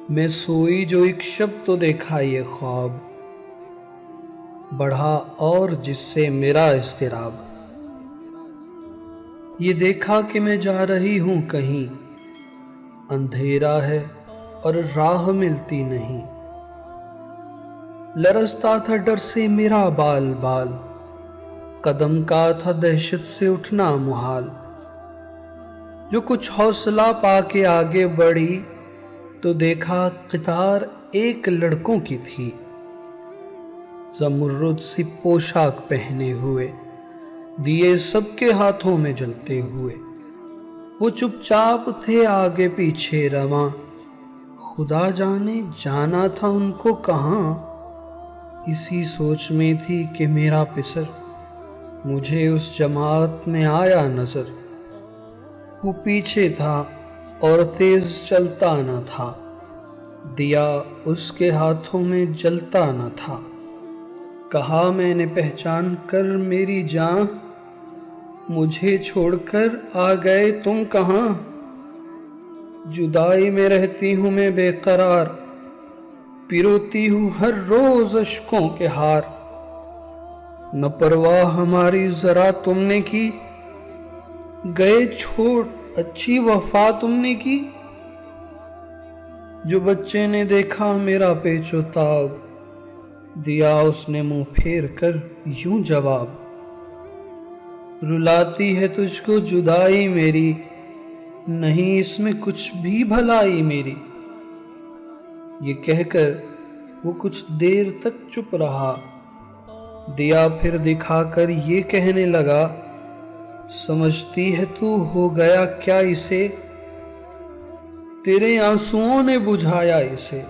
میں سوئی جو ایک شب تو دیکھا یہ خواب، بڑھا اور جس سے میرا اضطراب۔ یہ دیکھا کہ میں جا رہی ہوں کہیں، اندھیرا ہے اور راہ ملتی نہیں۔ لرزتا تھا ڈر سے میرا بال بال، قدم کا تھا دہشت سے اٹھنا محال۔ جو کچھ حوصلہ پا کے آگے بڑھی تو دیکھا قطار ایک لڑکوں کی تھی، زمرد سی پوشاک پہنے ہوئے، دیے سب کے ہاتھوں میں جلتے ہوئے۔ وہ چپ چاپ تھے آگے پیچھے رواں، خدا جانے جانا تھا ان کو کہاں۔ اسی سوچ میں تھی کہ میرا پسر مجھے اس جماعت میں آیا نظر۔ وہ پیچھے تھا اور تیز چلتا نہ تھا، دیا اس کے ہاتھوں میں جلتا نہ تھا۔ کہا میں نے پہچان کر میری جان، مجھے چھوڑ کر آ گئے تم کہاں۔ جدائی میں رہتی ہوں میں بے قرار، پیروتی ہوں ہر روز اشکوں کے ہار۔ نہ پرواہ ہماری ذرا تم نے کی، گئے چھوڑ اچھی وفا تم نے کی۔ جو بچے نے دیکھا میرا پیچ و تاب، دیا اس نے منہ پھیر کر یوں جواب۔ رلاتی ہے تجھ کو جدائی میری، نہیں اس میں کچھ بھی بھلائی میری۔ یہ کہہ کر وہ کچھ دیر تک چپ رہا، دیا پھر دکھا کر یہ کہنے لگا۔ سمجھتی ہے تو ہو گیا کیا اسے، تیرے آنسوؤں نے بجھایا اسے۔